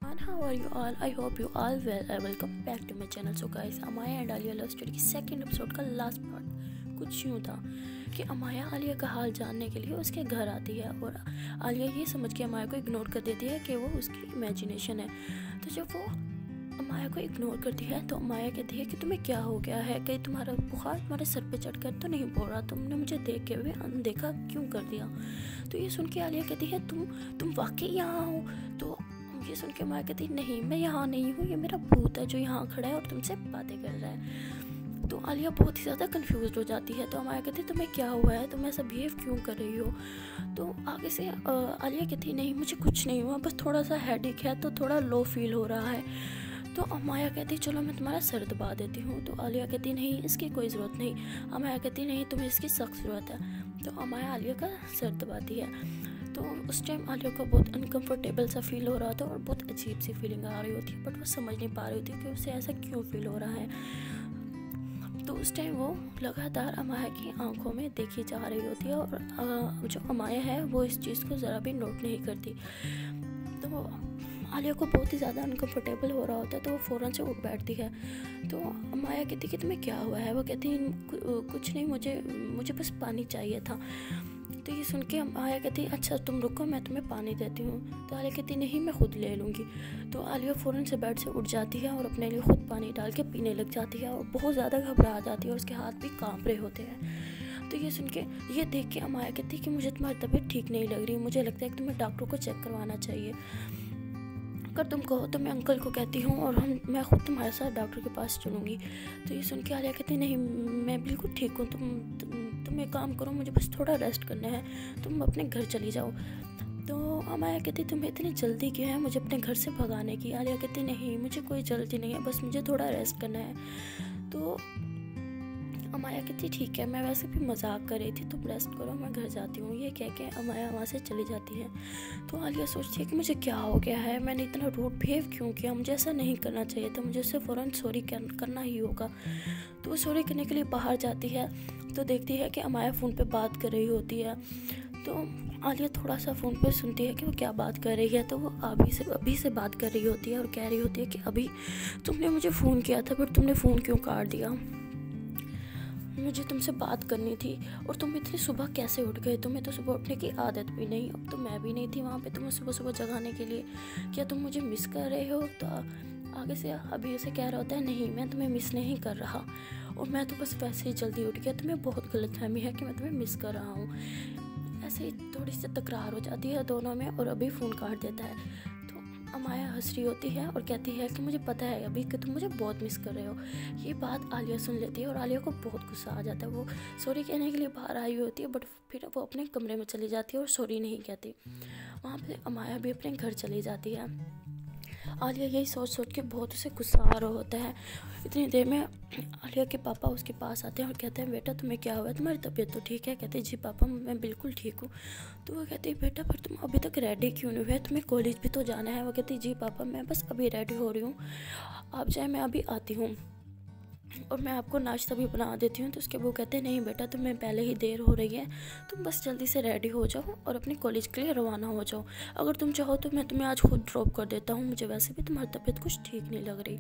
And how are you all? I hope you all well. Welcome back to my channel. So guys, Amaya and Alia love story की second episode का last part कुछ यूँ था कि अमाया आलिया का हाल जानने के लिए उसके घर आती है और आलिया ये समझ के अमाया को इग्नोर कर देती है कि वो उसकी इमेजिनेशन है। तो जब वो अमाया को इग्नोर करती है तो अमाया कहती है कि तुम्हें क्या हो गया है, कहीं तुम्हारा बुखार तुम्हारे सर पे चढ़कर तो नहीं बोल रहा, तुमने मुझे देख के भी अनदेखा क्यों कर दिया। तो ये सुन के आलिया कहती है तुम वाकई यहाँ हो। तो ये सुन के अमाया कहती नहीं, मैं यहाँ नहीं हूँ, ये मेरा भूत है जो यहाँ खड़ा है और तुमसे बातें कर रहा है। तो आलिया बहुत ही ज़्यादा कंफ्यूज हो जाती है। तो अमाया कहती तुम्हें क्या हुआ है, तुम ऐसा बिहेव क्यों कर रही हो। तो आगे से आलिया कहती नहीं मुझे कुछ नहीं हुआ, बस थोड़ा सा हेडेक है तो थोड़ा लो फील हो रहा है। तो अमाया कहती चलो मैं तुम्हारा सर दबा देती हूँ। तो आलिया कहती नहीं इसकी कोई ज़रूरत नहीं। अमाया कहती नहीं तुम्हें इसकी सख्त ज़रूरत है। तो अमाया आलिया का सर दबाती है। तो उस टाइम आलिया को बहुत अनकंफर्टेबल सा फील हो रहा था और बहुत अजीब सी फीलिंग आ रही होती है, बट वो समझ नहीं पा रही होती कि उसे ऐसा क्यों फील हो रहा है। तो उस टाइम वो लगातार अमाया की आंखों में देखी जा रही होती है और जो अमाया है वो इस चीज़ को ज़रा भी नोट नहीं करती। तो आलिया को बहुत ही ज़्यादा अनकंफर्टेबल हो रहा होता है तो वो फ़ौरन से उठ बैठती है। तो अमाया कहती कि तुम्हें क्या हुआ है। वो कहती कुछ नहीं, मुझे बस पानी चाहिए था। तो ये सुन के आलिया कहती अच्छा तुम रुको मैं तुम्हें पानी देती हूँ। तो आलिया कहती नहीं मैं खुद ले लूँगी। तो आलिया फ़ौरन से बेड से उठ जाती है और अपने लिए खुद पानी डाल के पीने लग जाती है और बहुत ज़्यादा घबरा जाती है और उसके हाथ भी काँप रहे होते हैं। तो ये सुन के ये देख के अमाया कहती कि मुझे तुम्हारी तबीयत ठीक नहीं लग रही, मुझे लगता है कि तुम्हें डॉक्टर को चेक करवाना चाहिए। अगर तुम कहो तो मैं अंकल को कहती हूँ और मैं खुद तुम्हारे साथ डॉक्टर के पास चलूँगी। तो ये सुन के आलिया कहती नहीं मैं बिल्कुल ठीक हूँ, तुम एक काम करो, मुझे बस थोड़ा रेस्ट करना है, तुम अपने घर चली जाओ। तो अमाया कहती तुम्हें इतनी जल्दी क्यों है मुझे अपने घर से भगाने की। आलिया कहती नहीं मुझे कोई जल्दी नहीं है, बस मुझे थोड़ा रेस्ट करना है। तो अमाया कहती ठीक है, मैं वैसे भी मजाक कर रही थी, तुम रेस्ट करो मैं घर जाती हूँ। ये कह के अमाया वहाँ से चली जाती है। तो आलिया सोचती है कि मुझे क्या हो गया है, मैंने इतना रूड बिहेव क्यों किया, मुझे ऐसा नहीं करना चाहिए था, मुझे उससे फ़ौरन सॉरी करना ही होगा। तो वो सॉरी करने के लिए बाहर जाती है तो देखती है कि अमाया फ़ोन पे बात कर रही होती है। तो आलिया थोड़ा सा फ़ोन पे सुनती है कि वो क्या बात कर रही है। तो वो अभी से बात कर रही होती है और कह रही होती है कि अभी तुमने मुझे फ़ोन किया था बट तुमने फ़ोन क्यों काट दिया, मुझे तुमसे बात करनी थी और तुम इतनी सुबह कैसे उठ गए, तुम्हें तो सुबह उठने की आदत भी नहीं, अब तो मैं भी नहीं थी वहाँ पे तुम्हें सुबह सुबह जगाने के लिए, क्या तुम मुझे मिस कर रहे हो। तो आगे से अभी उसे कह रहा होता है नहीं मैं तुम्हें मिस नहीं कर रहा और मैं तो बस वैसे ही जल्दी उठ गया, तुम्हें बहुत गलतफहमी है कि मैं तुम्हें मिस कर रहा हूँ। ऐसे ही थोड़ी सी तकरार हो जाती है दोनों में और अभी फ़ोन काट देता है। अमाया हंस रही होती है और कहती है कि मुझे पता है अभी कि तुम मुझे बहुत मिस कर रहे हो। ये बात आलिया सुन लेती है और आलिया को बहुत गुस्सा आ जाता है। वो सॉरी कहने के लिए बाहर आई होती है बट फिर वो अपने कमरे में चली जाती है और सॉरी नहीं कहती। वहाँ पे अमाया भी अपने घर चली जाती है। आलिया यही सोच के बहुत उसे गुस्सा आ रहा होता है। इतनी देर में आलिया के पापा उसके पास आते हैं और कहते हैं बेटा तुम्हें क्या हुआ है, तुम्हारी तबीयत तो ठीक है। कहते हैं जी पापा मैं बिल्कुल ठीक हूँ। तो वो कहती है बेटा पर तुम अभी तक रेडी क्यों नहीं हुए, तुम्हें कॉलेज भी तो जाना है। वो कहती है जी पापा मैं बस अभी रेडी हो रही हूँ, आप जाए मैं अभी आती हूँ और मैं आपको नाश्ता भी बना देती हूँ। तो उसके वो कहते हैं नहीं बेटा तुम्हें पहले ही देर हो रही है, तुम बस जल्दी से रेडी हो जाओ और अपने कॉलेज के लिए रवाना हो जाओ। अगर तुम चाहो तो मैं तुम्हें आज खुद ड्रॉप कर देता हूँ, मुझे वैसे भी तुम्हारी तबीयत कुछ ठीक नहीं लग रही।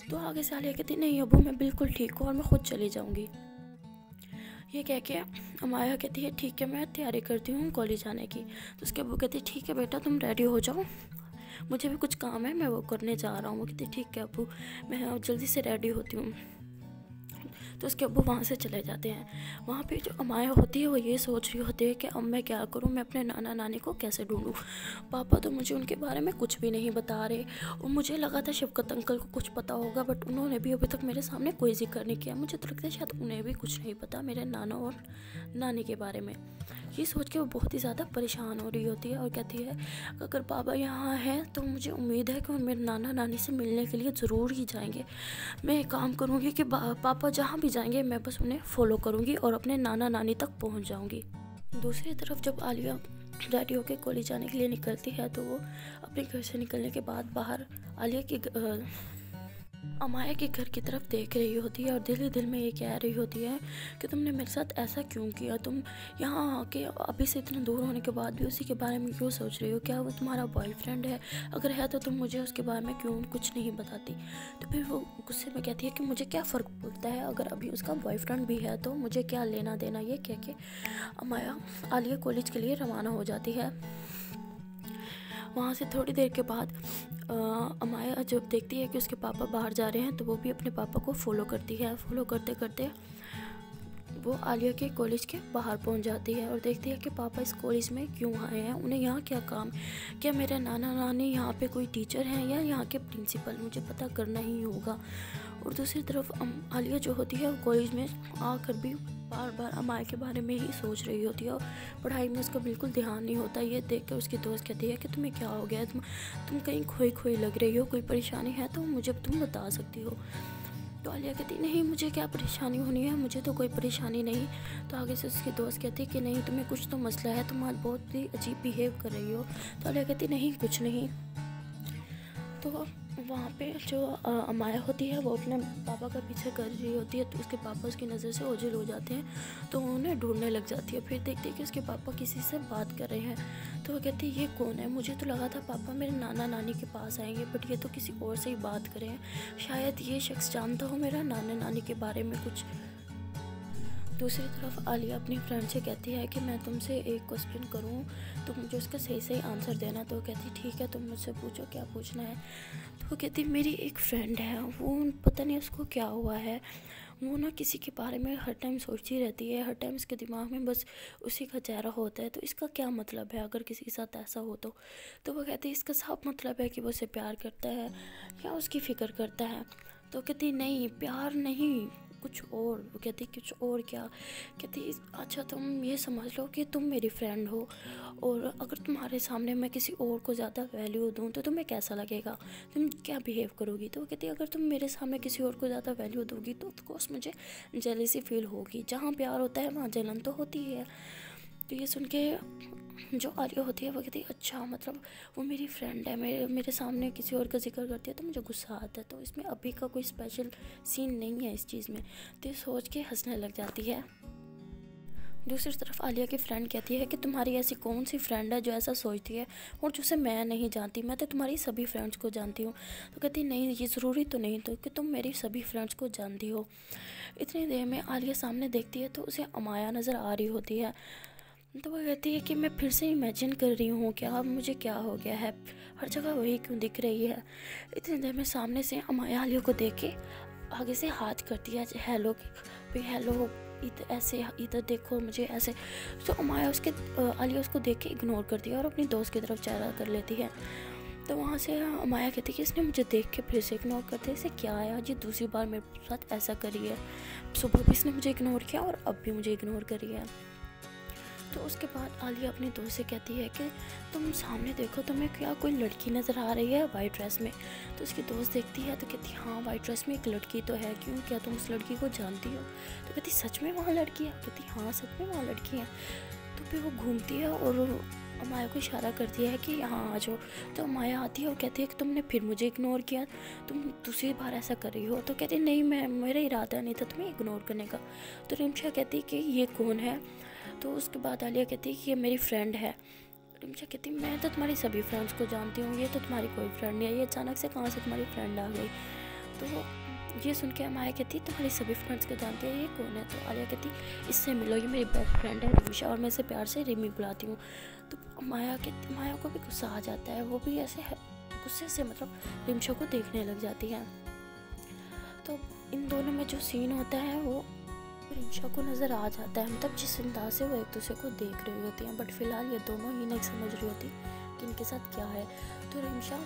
तो आगे से आलिया कहती नहीं अबू मैं बिल्कुल ठीक हूँ और मैं खुद चली जाऊँगी। ये कह के अमाया कहती है ठीक है मैं तैयारी करती हूँ कॉलेज आने की। तो उसके अबू कहती है ठीक है बेटा तुम रेडी हो जाओ, मुझे भी कुछ काम है मैं वो करने जा रहा हूँ। वो कहती ठीक है अबू मैं जल्दी से रेडी होती हूँ। तो उसके अब्बू वहाँ से चले जाते हैं। वहाँ पे जो अमाया होती है वो ये सोच रही होती है कि अब मैं क्या करूँ, मैं अपने नाना नानी को कैसे ढूंढूँ। पापा तो मुझे उनके बारे में कुछ भी नहीं बता रहे और मुझे लगा था शफकत अंकल को कुछ पता होगा बट उन्होंने भी अभी तक मेरे सामने कोई जिक्र नहीं किया। मुझे तो लगता है शायद उन्हें भी कुछ नहीं पता मेरे नाना और नानी के बारे में। ये सोच के वो बहुत ही ज़्यादा परेशान हो रही होती है और कहती है अगर पापा यहाँ हैं तो मुझे उम्मीद है कि वो मेरे नाना नानी से मिलने के लिए ज़रूर ही जाएंगे। मैं एक काम करूँगी कि पापा जहाँ भी जाएंगे मैं बस उन्हें फॉलो करूँगी और अपने नाना नानी तक पहुँच जाऊँगी। दूसरी तरफ जब आलिया रेडी होकर कॉलेज जाने के लिए निकलती है तो वो अपने घर से निकलने के बाद बाहर आलिया के अमाया के घर की तरफ देख रही होती है और दिल ही दिल में ये कह रही होती है कि तुमने मेरे साथ ऐसा क्यों किया, तुम यहाँ आके अभी से इतने दूर होने के बाद भी उसी के बारे में क्यों सोच रही हो, क्या वो तुम्हारा बॉयफ्रेंड है, अगर है तो तुम मुझे उसके बारे में क्यों कुछ नहीं बताती। तो फिर वो गुस्से में कहती है कि मुझे क्या फ़र्क पड़ता है, अगर अभी उसका बॉयफ्रेंड भी है तो मुझे क्या लेना देना। ये कह के अमाया आलिया कॉलेज के लिए रवाना हो जाती है। वहाँ से थोड़ी देर के बाद अमाया जब देखती है कि उसके पापा बाहर जा रहे हैं तो वो भी अपने पापा को फॉलो करती है। फॉलो करते करते वो आलिया के कॉलेज के बाहर पहुंच जाती है और देखती है कि पापा इस कॉलेज में क्यों आए हैं, उन्हें यहाँ क्या काम, क्या मेरे नाना नानी यहाँ पे कोई टीचर हैं या यहाँ के प्रिंसिपल, मुझे पता करना ही होगा। और दूसरी तरफ आलिया जो होती है वो कॉलेज में आकर भी बार बार अमाया के बारे में ही सोच रही होती है और पढ़ाई में उसका बिल्कुल ध्यान नहीं होता। ये देखकर उसकी दोस्त कहती है कि तुम्हें क्या हो गया, तुम कहीं खोई खोई लग रही हो, कोई परेशानी है तो मुझे तुम बता सकती हो। तो आलिया कहती नहीं, मुझे क्या परेशानी होनी है, मुझे तो कोई परेशानी नहीं। तो आगे से उसकी दोस्त कहती है कि नहीं, तुम्हें कुछ तो मसला है, तुम आज बहुत ही अजीब बिहेव कर रही हो। तो आलिया कहती नहीं, कुछ नहीं। तो वहाँ पे जो अमाया होती है वो अपने पापा का पीछे कर रही होती है, तो उसके पापा उसकी नज़र से ओझल हो जाते हैं तो उन्हें ढूंढने लग जाती है। फिर देखती है कि उसके पापा किसी से बात कर रहे हैं। तो वो कहती है ये कौन है, मुझे तो लगा था पापा मेरे नाना नानी के पास आएंगे, बट ये तो किसी और से ही बात कर रहे हैं, शायद ये शख्स जानता हो मेरा नाना नानी के बारे में कुछ। दूसरी तरफ आलिया अपनी फ्रेंड से कहती है कि मैं तुमसे एक क्वेश्चन करूं तो मुझे उसका सही सही आंसर देना। तो कहती ठीक है, तुम मुझसे पूछो क्या पूछना है। तो वो कहती मेरी एक फ्रेंड है, वो पता नहीं उसको क्या हुआ है, वो ना किसी के बारे में हर टाइम सोचती रहती है, हर टाइम इसके दिमाग में बस उसी का चेहरा होता है, तो इसका क्या मतलब है अगर किसी के साथ ऐसा हो तो वो कहती है इसका साफ मतलब है कि वो उसे प्यार करता है या उसकी फ़िक्र करता है। तो कहती नहीं, प्यार नहीं, कुछ और। वो कहती कुछ और क्या, कहती अच्छा तुम ये समझ लो कि तुम मेरी फ्रेंड हो और अगर तुम्हारे सामने मैं किसी और को ज़्यादा वैल्यू दूँ तो तुम्हें कैसा लगेगा, तुम क्या बिहेव करोगी। तो वो कहती अगर तुम मेरे सामने किसी और को ज़्यादा वैल्यू दोगी तो ऑफकोर्स मुझे जेलसी फील होगी, जहाँ प्यार होता है वहाँ जलन तो होती है। तो ये सुन के जो आलिया होती है वो कहती है अच्छा मतलब वो मेरी फ्रेंड है, मेरे सामने किसी और का जिक्र करती है तो मुझे गुस्सा आता है, तो इसमें अभी का कोई स्पेशल सीन नहीं है इस चीज़ में। तो ये सोच के हंसने लग जाती है। दूसरी तरफ आलिया की फ्रेंड कहती है कि तुम्हारी ऐसी कौन सी फ्रेंड है जो ऐसा सोचती है और जिसे मैं नहीं जानती, मैं तो तुम्हारी सभी फ्रेंड्स को जानती हूँ। तो कहती नहीं, ये ज़रूरी तो नहीं तो कि तुम मेरी सभी फ्रेंड्स को जानती हो। इतनी देर में आलिया सामने देखती है तो उसे अमाया नज़र आ रही होती है। तो वो कहती है कि मैं फिर से इमेजिन कर रही हूँ क्या, अब मुझे क्या हो गया है, हर जगह वही क्यों दिख रही है। इतनी देर में सामने से अमाया आलिया को देख के आगे से हाथ करती है हेलो भाई, हेलो इधर ऐसे, इधर देखो मुझे ऐसे। तो अमाया आलिया उसको देख के इग्नोर करती है और अपनी दोस्त की तरफ चेहरा कर लेती है। तो वहाँ से अमाया कहती है कि इसने मुझे देख के फिर से इग्नोर करते इसे क्या आया, ये दूसरी बार मेरे साथ ऐसा करी है, सुबह भी इसने मुझे इग्नोर किया और अब भी मुझे इग्नोर करी है। तो उसके बाद आलिया अपनी दोस्त से कहती है कि तुम सामने देखो, तुम्हें क्या कोई लड़की नज़र आ रही है वाइट ड्रेस में। तो उसकी दोस्त देखती है तो कहती हाँ वाइट ड्रेस में एक लड़की तो है, क्यों, क्या तुम उस लड़की को जानती हो। तो कहती सच में वहाँ लड़की है, कहती हाँ सच में वहाँ लड़की है। तो फिर वो घूमती है और अमाया को इशारा करती है कि यहाँ आ जाओ। तो अमाया आती है और कहती है कि तुमने फिर मुझे इग्नोर किया, तुम दूसरी बार ऐसा कर रही हो। तो कहती नहीं, मेरा इरादा नहीं था तुम्हें इग्नोर करने का। तो रिमशा कहती कि ये कौन है। तो उसके बाद आलिया कहती है कि ये मेरी फ्रेंड है। रिमशा कहती मैं तो तुम्हारी सभी फ्रेंड्स को जानती हूँ, ये तो तुम्हारी कोई फ्रेंड नहीं है, ये अचानक से कहाँ से तुम्हारी फ्रेंड आ गई। तो ये सुन के अमाया कहती तुम्हारी सभी फ्रेंड्स को जानती है, ये कौन है। तो आलिया कहती इससे मिलो, ये मेरी बेस्ट फ्रेंड है रिमशा और मैं इसे प्यार से रिमी बुलाती हूँ। तो अमाया को भी गुस्सा आ जाता है, वो भी ऐसे गुस्से से मतलब रिमशा को देखने लग जाती है। तो इन दोनों में जो सीन होता है वो रिमशा को नज़र आ जाता है, मतलब जिस अंदाज से वो एक दूसरे को देख रही होती हैं, बट फिलहाल ये दोनों ही नहीं समझ रही होती कि इनके साथ क्या है। तो रिमशा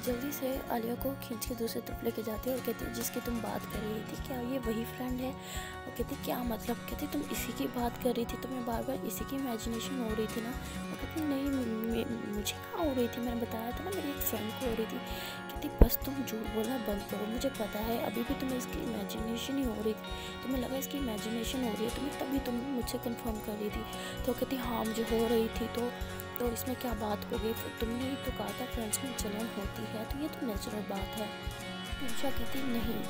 जल्दी से आलिया को खींच के दूसरी तरफ लेके जाती है और कहती है जिसकी तुम बात कर रही थी क्या ये वही फ्रेंड है। वो कहती क्या मतलब, कहती तुम इसी की बात कर रही थी, तुम्हें बार बार इसी की इमेजिनेशन हो रही थी ना। वो कहती नहीं, मुझे कहाँ हो रही थी, मैंने बताया था ना मेरी एक फ्रेंड को हो रही थी। कहती बस तुम झूठ बोलना बंद करो, मुझे पता है अभी भी तुम्हें इसकी इमेजिनेशन ही हो रही थी, तुम्हें लगा इसकी इमेजिनेशन हो रही है तुम्हें, तभी तुम मुझसे कन्फर्म कर रही थी। तो कहती हाँ मुझे हो रही थी, तो इसमें क्या बात हो गई, तुमने ही तो कहा था फ्रेंड्स में जलन होती है, तो ये तो नेचुरल बात है। रिंशा कहती नहीं,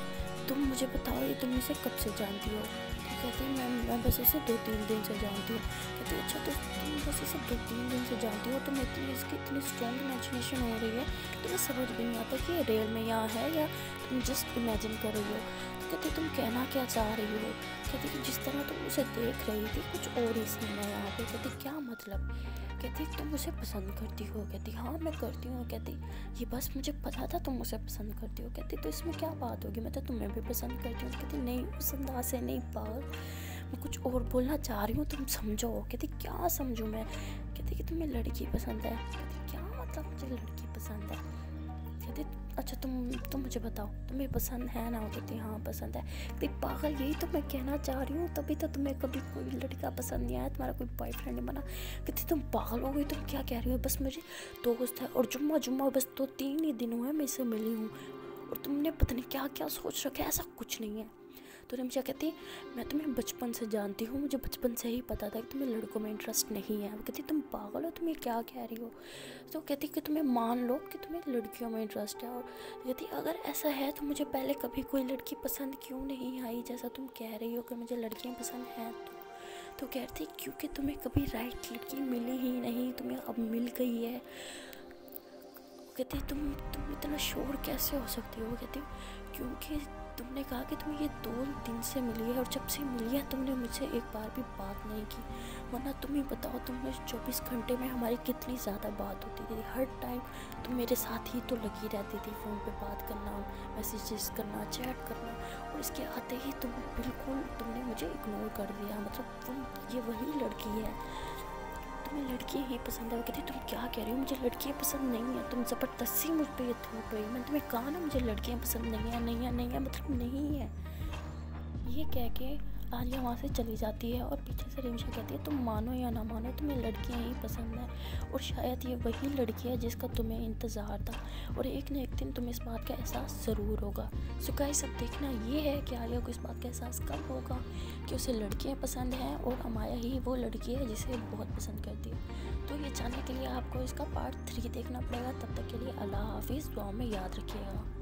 तुम मुझे बताओ ये तुम इसे कब से जानती हो? तो कहती मैं बस इसे 2-3 दिन से जानती हूँ। कहती अच्छा तो तुम बस इसे 2-3 दिन से जानती हो, तुम्हें इसकी इतनी स्ट्रॉन्ग इमेजिनेशन हो रही है, तुम्हें समझ भी नहीं आता कि ये रियल में यहाँ है या तुम जस्ट इमेजिन कर रही हो। तो कहती तुम कहना क्या चाह रही हो? कहती कि जिस तरह तुम उसे देख रही थी कुछ और ही सीन है यहाँ पे। कहती क्या मतलब? कहती तुम उसे पसंद करती हो? कहती हाँ मैं करती हूँ। कहती ये बस मुझे पता था तुम उसे पसंद करती हो। कहती तो इसमें क्या बात होगी, मैं तो तुम्हें भी पसंद करती हूँ। कहती नहीं उस अंदाज से नहीं पागल, मैं कुछ और बोलना चाह रही हूँ, तुम समझो। कहती क्या समझूँ मैं? कहती कि तुम्हें लड़की पसंद है। कहती क्या मतलब मुझे लड़की पसंद है? कहती अच्छा तुम मुझे बताओ तुम्हें पसंद है ना? कहती हाँ पसंद है। कहती पागल यही तो मैं कहना चाह रही हूँ, तभी तो तुम्हें कभी कोई लड़का पसंद नहीं आया, तुम्हारा कोई बॉयफ्रेंड नहीं बना। कहती तुम पागल हो गई, तुम क्या कह रही हो? बस मुझे दोस्त है और जुम्मा बस 2-3 ही दिन हुए मैं इससे मिली हूँ और तुमने पता नहीं क्या क्या सोच रखा है, ऐसा कुछ नहीं है। तो रिंशा कहती मैं तुम्हें बचपन से जानती हूँ, मुझे बचपन से ही पता था कि तुम्हें लड़कों में इंटरेस्ट नहीं है। वो कहती तुम पागल हो, तुम ये क्या कह रही हो? तो कहती कि तुम्हें मान लो कि तुम्हें लड़कियों में इंटरेस्ट है। और कहती अगर ऐसा है तो मुझे पहले कभी कोई लड़की पसंद क्यों नहीं आई, जैसा तुम कह रही हो कि मुझे लड़कियाँ पसंद हैं। तो कहती क्योंकि तुम्हें कभी राइट लड़की मिली ही नहीं, तुम्हें अब मिल गई है। कहती तुम इतना श्योर कैसे हो सकती हो? वो कहती क्योंकि तुमने कहा कि तुम्हें ये 2 दिन से मिली है और जब से मिली है तुमने मुझसे एक बार भी बात नहीं की, वरना तुम ही बताओ तुम्हें 24 घंटे में हमारी कितनी ज़्यादा बात होती थी। हर टाइम तुम मेरे साथ ही तो लगी रहती थी, फ़ोन पे बात करना, मैसेजेस करना, चैट करना, और इसके आते ही तुमने मुझे इग्नोर कर दिया। मतलब तुम ये वही लड़की है, तुम्हें लड़कियाँ ही पसंद है। वो कहती तुम क्या कह रही हो, मुझे लड़कियाँ पसंद नहीं है, तुम ज़बरदस्ती मुझ पर ये थोप रही। मैंने तुम्हें कहा ना मुझे लड़कियाँ पसंद नहीं है मतलब नहीं है। ये कह के आलिया वहाँ से चली जाती है और पीछे से रिंशा कहती है तुम मानो या ना मानो तुम्हें लड़कियाँ ही पसंद है और शायद ये वही लड़की है जिसका तुम्हें इंतज़ार था और एक न एक दिन तुम्हें इस बात का एहसास ज़रूर होगा। सो गाइस अब देखना ये है कि आलिया को इस बात का एहसास कब होगा कि उसे लड़कियाँ पसंद हैं और अमाया ही वो लड़की है जिसे बहुत पसंद करती है। तो ये जानने के लिए आपको इसका पार्ट 3 देखना पड़ेगा। तब तक के लिए अल्लाह हाफिज़, दुआ में याद रखिएगा।